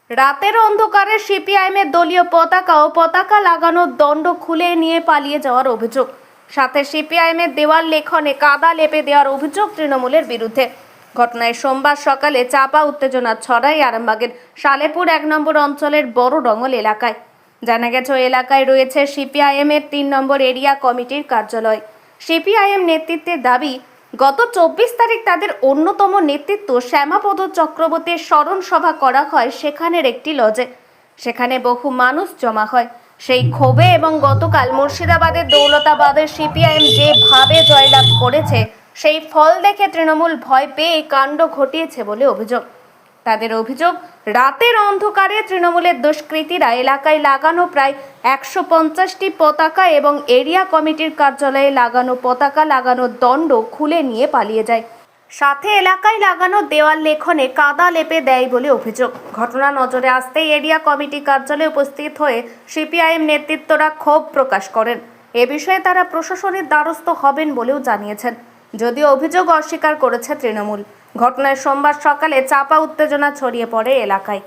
রাতের অন্ধকারে সিপিআইএমের দলীয় পতাকা ও পতাকা লাগানোর দণ্ড খুলে নিয়ে পালিয়ে যাওয়ার অভিযোগ, সাথে সিপিআইএমের দেওয়াল লেখনে কাদা লেপে দেওয়ার অভিযোগ তৃণমূলের বিরুদ্ধে। ঘটনায় সোমবার সকালে চাপা উত্তেজনা ছড়ায় আরামবাগের সালেপুর 1 নম্বর অঞ্চলের বড় ডঙ্গল এলাকায়। জানা গেছে ওই এলাকায় রয়েছে সিপিআইএমের 3 নম্বর এরিয়া কমিটির কার্যালয়। সিপিআইএম নেতৃত্বের দাবি, গত 24 তারিখ তাদের অন্যতম নেতৃত্ব শ্যামাপদ চক্রবর্তীর স্মরণ সভা করা হয় সেখানের একটি লজে। সেখানে বহু মানুষ জমা হয়। সেই ক্ষোভে এবং গতকাল মুর্শিদাবাদের দৌলতাবাদের সিপিআইএম যেভাবে জয়লাভ করেছে সেই ফল দেখে তৃণমূল ভয় পেয়ে এই কাণ্ড ঘটিয়েছে বলে অভিযোগ। তাদের অভিযোগ, রাতের অন্ধকারে তৃণমূলের দুষ্কৃতীরা এলাকায় লাগানো প্রায় 150টি পতাকা এবং এরিয়া কমিটির কার্যালয়ে লাগানো পতাকা লাগানোর দণ্ড খুলে নিয়ে পালিয়ে যায়। সাথে এলাকায় লাগানো দেওয়াল লেখনে কাদা লেপে দেয় বলে অভিযোগ। ঘটনা নজরে আসতেই এরিয়া কমিটি কার্যালয়ে উপস্থিত হয়ে সিপিআইএম নেতৃত্বরা ক্ষোভ প্রকাশ করেন। এ বিষয়ে তারা প্রশাসনের দ্বারস্থ হবেন বলেও জানিয়েছেন, যদিও অভিযোগ অস্বীকার করেছে তৃণমূল। ঘটনায় সোমবার সকালে চাপা উত্তেজনা ছড়িয়ে পড়ে এলাকায়।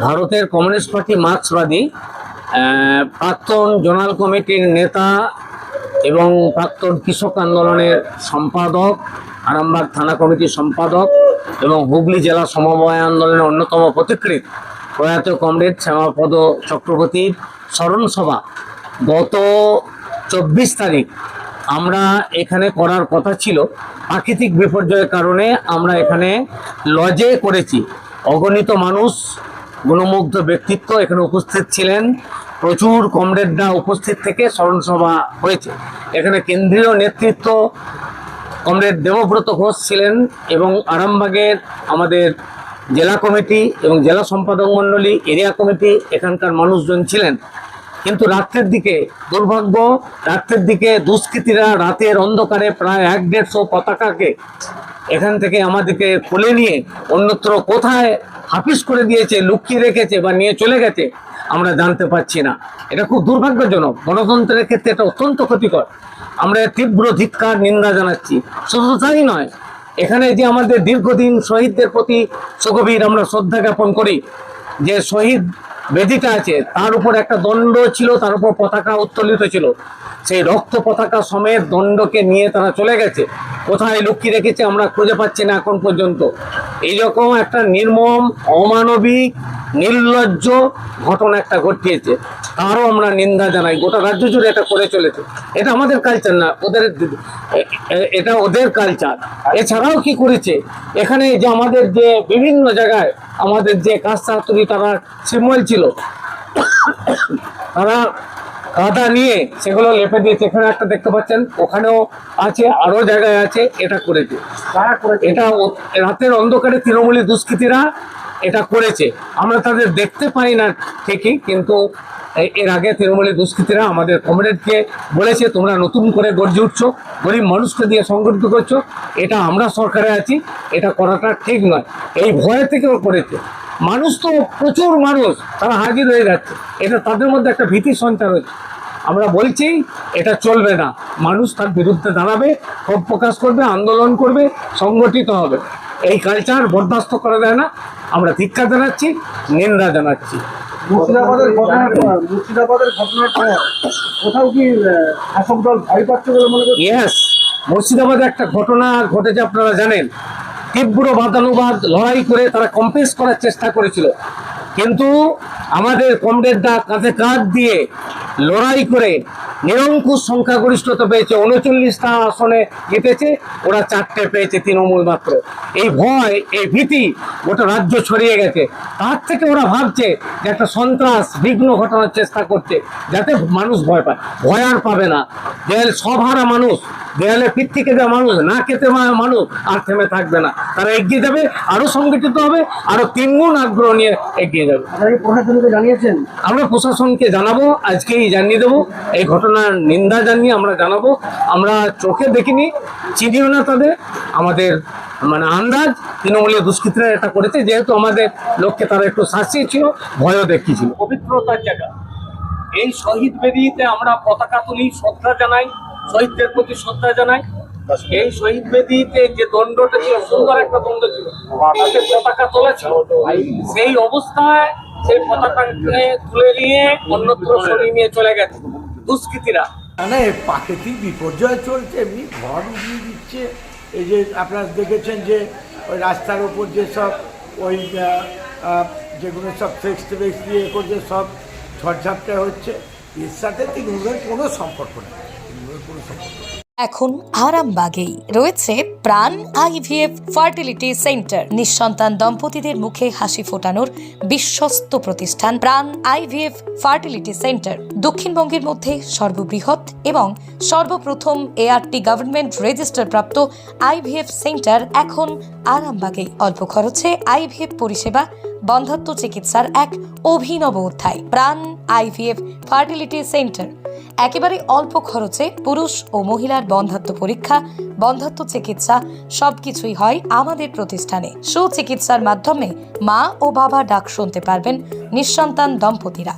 ভারতের কমিউনিস্ট পার্টি মার্ক্সবাদী প্রাক্তন জোনাল কমিটির নেতা এবং প্রাক্তন কৃষক আন্দোলনের সম্পাদক, আরামবাগ থানা কমিটির সম্পাদক এবং হুগলি জেলা সমবায় আন্দোলনের অন্যতম পথিকৃৎ প্রয়াত কমরেড শ্যামাপদ চক্রবর্তীর স্মরণ সভা গত 24 তারিখ আমরা এখানে করার কথা ছিল। প্রাকৃতিক বিপর্যয়ের কারণে আমরা এখানে লজে করেছি। অগণিত মানুষ, গুণমুগ্ধ ব্যক্তিত্ব এখানে উপস্থিত ছিলেন। প্রচুর কমরেডরা উপস্থিত থেকে স্মরণসভা হয়েছে। এখানে কেন্দ্রীয় নেতৃত্ব কমরেড দেবব্রত ঘোষ ছিলেন এবং আরামবাগের আমাদের জেলা কমিটি এবং জেলা সম্পাদক মণ্ডলী, এরিয়া কমিটি, এখানকার মানুষজন ছিলেন। কিন্তু রাত্রের দিকে দুর্ভাগ্য, রাত্রের দিকে দুষ্কৃতীরা রাতের অন্ধকারে প্রায় 150 পতাকাকে এখান থেকে আমাদেরকে খুলে নিয়ে অন্যত্র কোথায় হাফিজ করে দিয়েছে, লুকিয়ে রেখেছে বা নিয়ে চলে গেছে আমরা জানতে পারছি না। এটা খুব দুর্ভাগ্যজনক। গণতন্ত্রের ক্ষেত্রে এটা অত্যন্ত ক্ষতিকর। আমরা তীব্র ধিক্কার, নিন্দা জানাচ্ছি। শুধু তাই নয়, এখানে যে আমাদের দীর্ঘদিন শহীদদের প্রতি সুগভীর আমরা শ্রদ্ধা জ্ঞাপন করি, যে শহীদ বেদিটা আছে তার উপর একটা দণ্ড ছিল, তার উপর পতাকা উত্তোলিত ছিল। সেই রক্ত পতাকা সমেত দণ্ডকে নিয়ে তারা চলে গেছে। কোথায় লুকিয়ে রেখেছে আমরা খুঁজে পাচ্ছি না এখন পর্যন্ত। এইরকম একটা নির্মম, অমানবিক, নির্লজ্জ ঘটনা একটা ঘটিয়েছে, তারও আমরা নিন্দা জানাই। গোটা রাজ্য জুড়ে এটা করে চলেছে। এটা আমাদের কালচার না, এটা ওদের কালচার। এছাড়াও কি করেছে, এখানে যে আমাদের যে বিভিন্ন জায়গায় আমাদের যে কাজচাতুরি তারা সিম্বল ছিল, তারা কাদা নিয়ে সেগুলো লেপে দিয়েছে। এখানে একটা দেখতে পাচ্ছেন, ওখানেও আছে, আরো জায়গায় আছে। এটা করেছে, এটা রাতের অন্ধকারে তৃণমূলী দুষ্কৃতীরা এটা করেছে। আমরা তাদের দেখতে পাই না ঠিকই, কিন্তু এর আগে তৃণমূলী দুষ্কৃতীরা আমাদের কমরেডকে বলেছে, তোমরা নতুন করে গর্জে উঠছো, গরিব মানুষকে দিয়ে সংগঠিত করছো, এটা আমরা সরকারে আছি, এটা করাটা ঠিক নয়। এই ভয় থেকেও করেছে। মানুষ তো প্রচুর মানুষ, তারা হাজির হয়ে যাচ্ছে। এটা তাদের মধ্যে একটা ভীতি সঞ্চার হচ্ছে। আমরা বলছি এটা চলবে না। মানুষ তার বিরুদ্ধে দাঁড়াবে, ক্ষোভ প্রকাশ করবে, আন্দোলন করবে, সংগঠিত হবে। এই কালচার বরদাস্ত করা যায় না। আমরা ধিক্কার জানাচ্ছি, নিন্দা জানাচ্ছি। মুর্শিদাবাদের ঘটনার পর কোথাও কি শাসক দল ভয় পাচ্ছে বলে মনে করছে? ইয়েস, মুর্শিদাবাদে একটা ঘটনা ঘটেছে, আপনারা জানেন। তীব্র বাদানুবাদ লড়াই করে তারা কম্পেস করার চেষ্টা করেছিল, কিন্তু আমাদের কমরেডরা কাঁধে কাঁধ দিয়ে লড়াই করে নিরঙ্কুশ সংখ্যাগরিষ্ঠতা পেয়েছে। 39টা আসনে জিতেছে, ওরা 4টে পেয়েছে, তৃণমূল মাত্র। এই ভয়, এই ভীতি গোটা রাজ্য ছড়িয়ে গেছে। তার থেকে ওরা ভাবছে যে একটা সন্ত্রাস, বিঘ্ন ঘটানোর চেষ্টা করছে, যাতে মানুষ ভয় পায়। ভয় আর পাবে না। দেয়ালে সব হারা মানুষ, দেয়ালে পিঠে দেওয়া মানুষ, না খেতে মানুষ আর থেমে থাকবে না। তারা এগিয়ে যাবে, আরো সংগঠিত হবে, আরো 3 গুণ আগ্রহ নিয়ে এগিয়ে যাবে। প্রশাসনকে জানিয়েছেন? আমরা প্রশাসনকে জানাবো, আজকেই জানিয়ে দেবো। এই ঘটনার নিন্দা জানিয়ে আমরা জানাবো। আমরা চোখে দেখিনি, চিনিও না তাদের। আমাদের আন্দাজ তৃণমূলীয় দুষ্কৃতীরা এটা করেছে, যেহেতু আমাদের লোককে তারা একটু শাসিয়েছিল, ভয়ও দেখিয়েছিল। পবিত্রতার জায়গা এই শহীদ বেদিতে আমরা পতাকা তুলি, শ্রদ্ধা জানাই, শহীদদের প্রতি শ্রদ্ধা জানাই। এই শহীদ বেদিতে যে দণ্ডটা ছিল, সুন্দর একটা দণ্ড ছিল, তাতে পতাকা তোলেছিল। সেই অবস্থায় সেই পতাকাকে তুলে নিয়ে অন্যত্র সরিয়ে নিয়ে চলে গেছে দুষ্কৃতীরা। মানে প্রাকৃতিক বিপর্যয় চলছে, এমনি ঘর উড়িয়ে দিচ্ছে। এই যে আপনারা দেখেছেন যে ওই রাস্তার ওপর যেসব ওই যেগুলো সব ফ্লেক্স টেক্স দিয়ে করছে, সব ঝড়ঝাপটা হচ্ছে, এর সাথে তৃণমূলের কোনো সম্পর্ক নেই, তৃণমূলের কোনো সম্পর্ক নেই। এখন আরামবাগেই রয়েছে প্রাণ আইভিএফ ফার্টিলিটি সেন্টার। নিঃসন্তান দম্পতিদের মুখে হাসি ফোটানোর বিশ্বস্ত প্রতিষ্ঠান প্রাণ আইভিএফ ফার্টিলিটি সেন্টার দক্ষিণবঙ্গের মধ্যে সর্ববৃহৎ এবং সর্বপ্রথম এআরটি গভর্নমেন্ট রেজিস্টার প্রাপ্ত আইভিএফ সেন্টার এখন আরামবাগেই। অল্প খরচে আইভিএফ পরিষেবা, বন্ধ্যাত্ব চিকিৎসার এক অভিনব অধ্যায়। প্রাণ আইভিএফ ফার্টিলিটি সেন্টার একেবারে অল্প খরচে পুরুষ ও মহিলার বন্ধ্যাত্ব পরীক্ষা, বন্ধ্যাত্ব চিকিৎসা সবকিছুই হয় আমাদের প্রতিষ্ঠানে। সুচিকিৎসার মাধ্যমে মা ও বাবা ডাক শুনতে পারবেন নিঃসন্তান দম্পতিরা।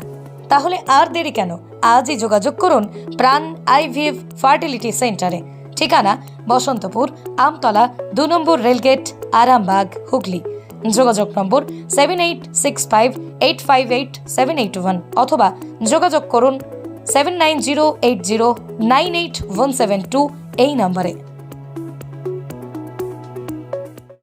তাহলে আর দেরি কেন? আজই যোগাযোগ করুন প্রাণ আইভিএফ ফার্টিলিটি সেন্টারে। ঠিকানা বসন্তপুর, আমতলা, 2 নম্বর রেলগেট, আরামবাগ, হুগলি। যোগাযোগ নম্বর 7865858781 অথবা যোগাযোগ করুন 7908098172 এই নম্বরে।